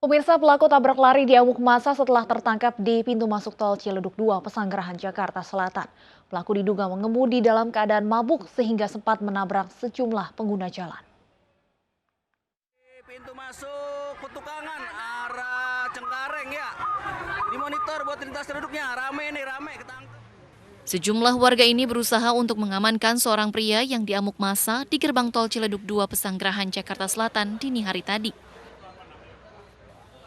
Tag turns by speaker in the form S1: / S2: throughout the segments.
S1: Pemirsa, pelaku tabrak lari diamuk massa setelah tertangkap di pintu masuk tol Ciledug 2, Pesanggerahan, Jakarta Selatan. Pelaku diduga mengemudi dalam keadaan mabuk sehingga sempat menabrak sejumlah pengguna jalan.
S2: Pintu masuk Petukangan arah Cengkareng ya. Dimonitor buat lintas Ciledugnya, rame nih, rame ketangkep.
S3: Sejumlah warga ini berusaha untuk mengamankan seorang pria yang diamuk massa di gerbang tol Ciledug 2 Pesanggerahan, Jakarta Selatan dini hari tadi.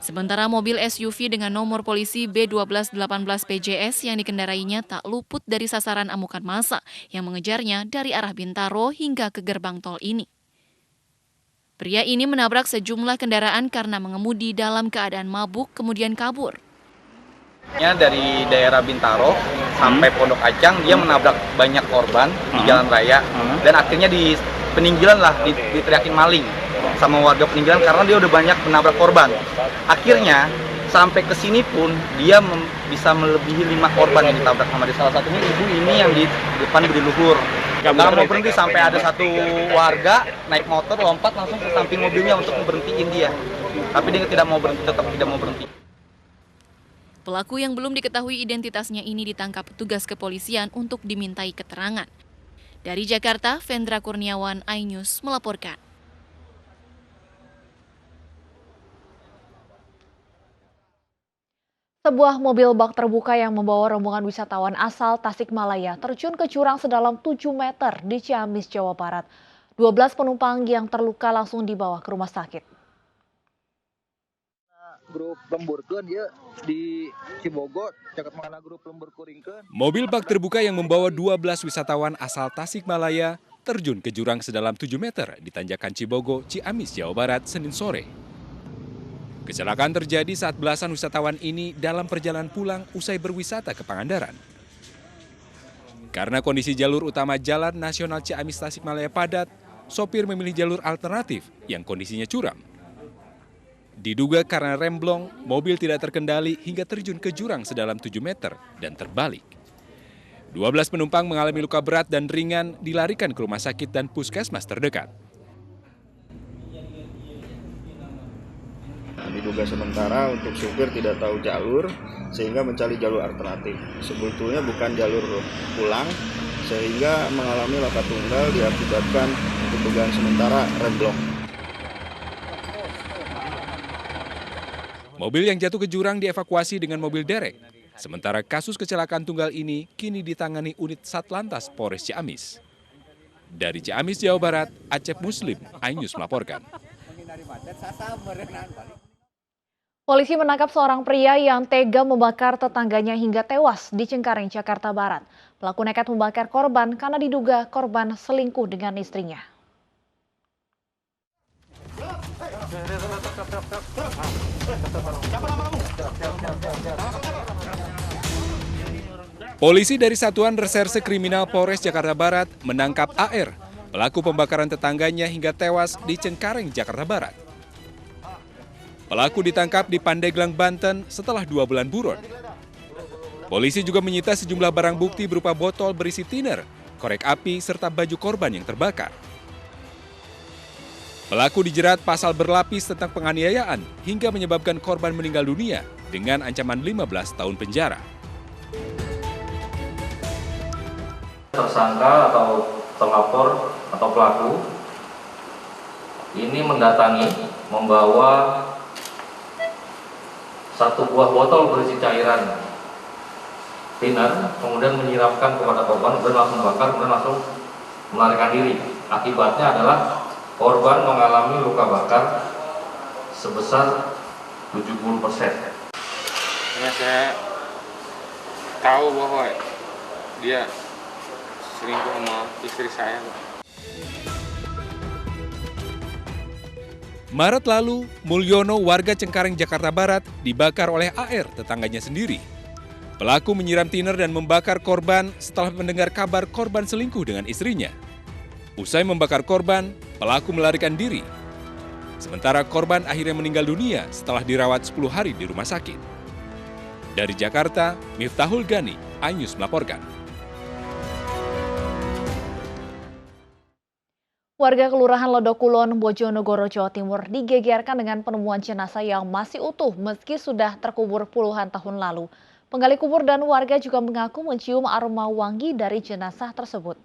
S3: Sementara mobil SUV dengan nomor polisi B1218 PJS yang dikendarainya tak luput dari sasaran amukan massa yang mengejarnya dari arah Bintaro hingga ke gerbang tol ini. Pria ini menabrak sejumlah kendaraan karena mengemudi dalam keadaan mabuk kemudian kabur.
S4: Dari daerah Bintaro sampai Pondok Acang, dia menabrak banyak korban di jalan raya dan akhirnya di peninggalan lah diteriakin maling sama warga peninggalan karena dia udah banyak menabrak korban. Akhirnya sampai ke sini pun dia bisa melebihi 5 korban yang ditabrak sama dia. Salah satunya ibu ini yang di depan beri luhur. Nggak mau berhenti sampai ada satu warga naik motor lompat langsung ke samping mobilnya untuk memberhentiin dia. Tapi dia tidak mau berhenti, tetap tidak mau berhenti.
S3: Pelaku yang belum diketahui identitasnya ini ditangkap petugas kepolisian untuk dimintai keterangan. Dari Jakarta, Vendra Kurniawan, iNews melaporkan.
S1: Sebuah mobil bak terbuka yang membawa rombongan wisatawan asal Tasikmalaya terjun ke jurang sedalam 7 meter di Ciamis, Jawa Barat. 12 penumpang yang terluka langsung dibawa ke rumah sakit.
S5: Grup lemburkeun ya di Cibogo, caket mana grup lembur kuringkeun.
S6: Mobil bak terbuka yang membawa 12 wisatawan asal Tasikmalaya terjun ke jurang sedalam 7 meter di Tanjakan Cibogo, Ciamis, Jawa Barat, Senin sore. Kecelakaan terjadi saat belasan wisatawan ini dalam perjalanan pulang usai berwisata ke Pangandaran. Karena kondisi jalur utama Jalan Nasional Ciamis Tasikmalaya padat, sopir memilih jalur alternatif yang kondisinya curam. Diduga karena remblong, mobil tidak terkendali hingga terjun ke jurang sedalam 7 meter dan terbalik. 12 penumpang mengalami luka berat dan ringan dilarikan ke rumah sakit dan puskesmas terdekat.
S5: Diduga sementara untuk supir tidak tahu jalur sehingga mencari jalur alternatif. Sebetulnya bukan jalur pulang sehingga mengalami laka tunggal diakibatkan dugaan sementara remblong.
S6: Mobil yang jatuh ke jurang dievakuasi dengan mobil derek. Sementara kasus kecelakaan tunggal ini kini ditangani unit Satlantas Polres Ciamis. Dari Ciamis, Jawa Barat, Acep Muslim, iNews melaporkan.
S1: Polisi menangkap seorang pria yang tega membakar tetangganya hingga tewas di Cengkareng, Jakarta Barat. Pelaku nekat membakar korban karena diduga korban selingkuh dengan istrinya.
S6: Polisi dari Satuan Reserse Kriminal Polres Jakarta Barat menangkap AR, pelaku pembakaran tetangganya hingga tewas di Cengkareng, Jakarta Barat. Pelaku ditangkap di Pandeglang, Banten setelah 2 bulan buron. Polisi juga menyita sejumlah barang bukti berupa botol berisi thinner, korek api, serta baju korban yang terbakar. Pelaku dijerat pasal berlapis tentang penganiayaan hingga menyebabkan korban meninggal dunia dengan ancaman 15 tahun penjara.
S7: Tersangka atau terlapor atau pelaku ini mendatangi membawa satu buah botol berisi cairan thinner, kemudian menyiramkan kepada korban, kemudian langsung bakar, kemudian langsung melarikan diri. Akibatnya adalah korban mengalami luka bakar sebesar 70%.
S8: Karena saya tahu bahwa dia selingkuh sama istri saya.
S6: Maret lalu, Mulyono, warga Cengkareng, Jakarta Barat, dibakar oleh AR, tetangganya sendiri. Pelaku menyiram thinner dan membakar korban setelah mendengar kabar korban selingkuh dengan istrinya. Usai membakar korban, pelaku melarikan diri. Sementara korban akhirnya meninggal dunia setelah dirawat 10 hari di rumah sakit. Dari Jakarta, Miftahul Gani, iNews melaporkan.
S1: Warga Kelurahan Ledokulon, Bojonegoro, Jawa Timur digegerkan dengan penemuan jenazah yang masih utuh meski sudah terkubur puluhan tahun lalu. Penggali kubur dan warga juga mengaku mencium aroma wangi dari jenazah tersebut.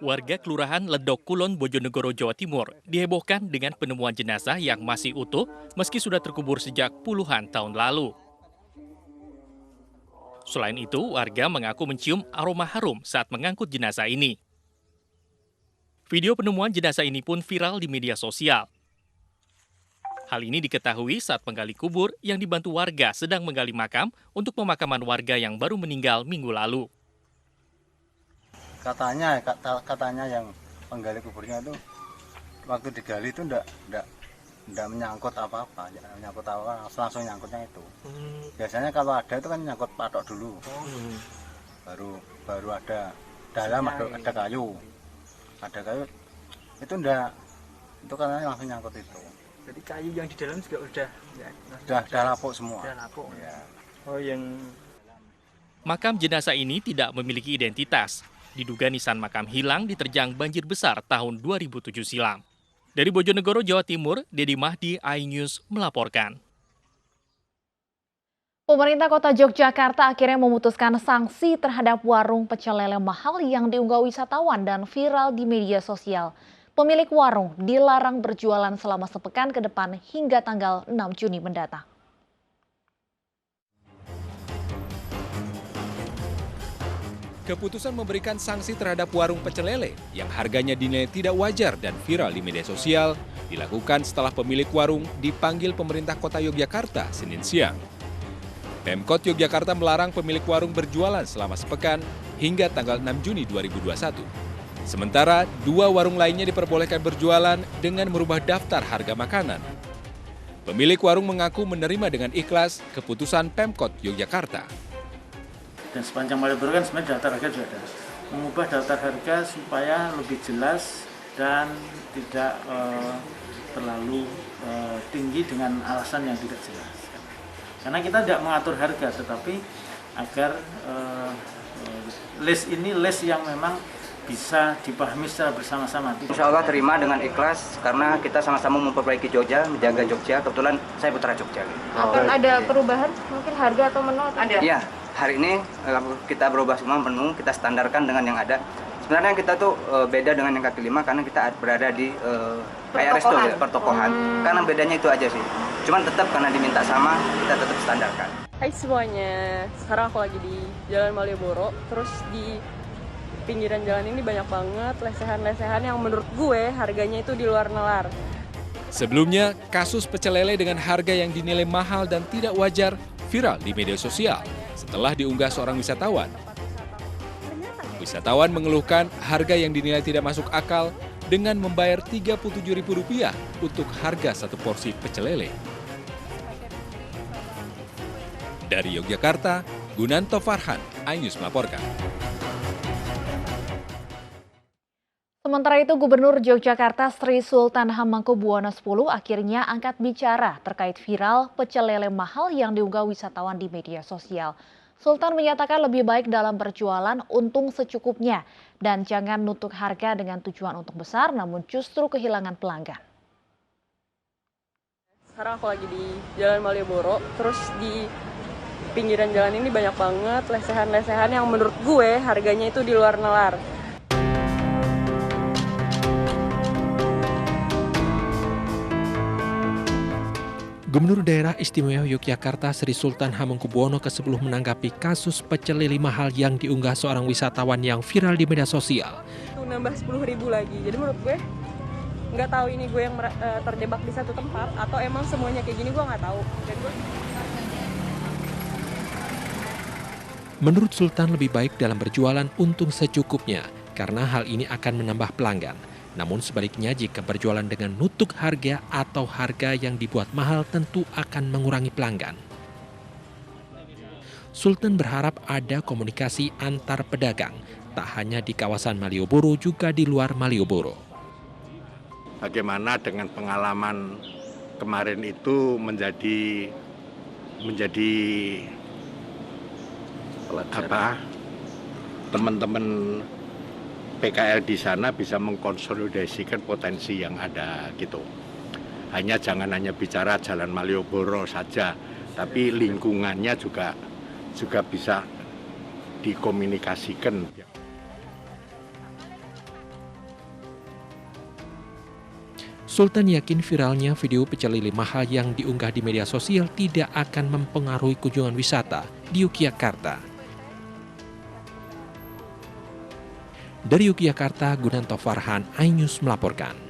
S9: Warga Kelurahan Ledokulon, Bojonegoro, Jawa Timur dihebohkan dengan penemuan jenazah yang masih utuh meski sudah terkubur sejak puluhan tahun lalu. Selain itu, warga mengaku mencium aroma harum saat mengangkut jenazah ini. Video penemuan jenazah ini pun viral di media sosial. Hal ini diketahui saat penggali kubur yang dibantu warga sedang menggali makam untuk pemakaman warga yang baru meninggal minggu lalu.
S10: Katanya yang penggali kuburnya itu waktu digali itu enggak menyangkut apa-apa, langsung nyangkutnya itu. Biasanya kalau ada itu kan nyangkut patok dulu, baru ada dalam ada kayu itu enggak, itu katanya langsung nyangkut itu.
S11: Jadi kayu yang di dalam juga
S10: udah lapuk semua.
S11: Udah lapuk.
S10: Ya.
S11: Oh, yang
S9: Makam jenazah ini tidak memiliki identitas. Diduga nisan makam hilang diterjang banjir besar tahun 2007 silam. Dari Bojonegoro, Jawa Timur, Dedi Mahdi, iNews melaporkan.
S1: Pemerintah Kota Yogyakarta akhirnya memutuskan sanksi terhadap warung pecel lele mahal yang diunggah wisatawan dan viral di media sosial. Pemilik warung dilarang berjualan selama sepekan ke depan hingga tanggal 6 Juni mendatang.
S6: Keputusan memberikan sanksi terhadap warung pecel lele yang harganya dinilai tidak wajar dan viral di media sosial dilakukan setelah pemilik warung dipanggil pemerintah Kota Yogyakarta Senin siang. Pemkot Yogyakarta melarang pemilik warung berjualan selama sepekan hingga tanggal 6 Juni 2021. Sementara, 2 warung lainnya diperbolehkan berjualan dengan merubah daftar harga makanan. Pemilik warung mengaku menerima dengan ikhlas keputusan Pemkot Yogyakarta.
S11: dan sepanjang Malioboro kan sebenarnya daftar harga juga ada. Mengubah daftar harga supaya lebih jelas dan tidak terlalu tinggi dengan alasan yang tidak jelas. Karena kita tidak mengatur harga, tetapi agar list ini list yang memang bisa dipahami secara bersama-sama.
S12: Insya Allah terima dengan ikhlas karena kita sama-sama memperbaiki Jogja, menjaga Jogja. Kebetulan saya putra Jogja.
S13: Akan ada perubahan mungkin harga atau menu? Ada?
S12: Iya, hari ini kita berubah semua menu, kita standarkan dengan yang ada. Sebenarnya kita tuh beda dengan yang kaki lima karena kita berada di kayak resto ya, pertokohan. Karena bedanya itu aja sih. Cuman tetap karena diminta sama, kita tetap standarkan.
S13: Hai semuanya, sekarang aku lagi di Jalan Malioboro, terus di pinggiran jalan ini banyak banget lesehan-lesehan yang menurut gue harganya itu di luar nalar.
S6: Sebelumnya, kasus pecel lele dengan harga yang dinilai mahal dan tidak wajar viral di media sosial setelah diunggah seorang wisatawan. Wisatawan mengeluhkan harga yang dinilai tidak masuk akal dengan membayar Rp37.000 untuk harga satu porsi pecel lele. Dari Yogyakarta, Gunanto Farhan, iNews melaporkan.
S1: Sementara itu, Gubernur Yogyakarta Sri Sultan Hamengkubuwono X akhirnya angkat bicara terkait viral pecel lele mahal yang diunggah wisatawan di media sosial. Sultan menyatakan lebih baik dalam berjualan untung secukupnya dan jangan nutuk harga dengan tujuan untung besar namun justru kehilangan pelanggan.
S13: Sekarang aku lagi di Jalan Malioboro, terus di pinggiran jalan ini banyak banget lesehan-lesehan yang menurut gue harganya itu di luar nalar.
S14: Gubernur Daerah Istimewa Yogyakarta Sri Sultan Hamengkubuwono ke-10 menanggapi kasus pecel lele mahal yang diunggah seorang wisatawan yang viral di media sosial.
S13: Itu nambah 10.000 lagi, jadi menurut gue nggak tahu ini gue yang terjebak di satu tempat atau emang semuanya kayak gini gue nggak tahu.
S14: Menurut Sultan lebih baik dalam berjualan untung secukupnya karena hal ini akan menambah pelanggan. Namun sebaliknya jika berjualan dengan nutuk harga atau harga yang dibuat mahal tentu akan mengurangi pelanggan. Sultan berharap ada komunikasi antar pedagang, tak hanya di kawasan Malioboro juga di luar Malioboro.
S15: Bagaimana dengan pengalaman kemarin itu menjadi teman-teman PKL di sana bisa mengkonsolidasikan potensi yang ada gitu. Jangan hanya bicara Jalan Malioboro saja, tapi lingkungannya juga bisa dikomunikasikan.
S14: Sultan yakin viralnya video pecel lele mahal yang diunggah di media sosial tidak akan mempengaruhi kunjungan wisata di Yogyakarta. Dari Yogyakarta, Gunanto Farhan, iNews melaporkan.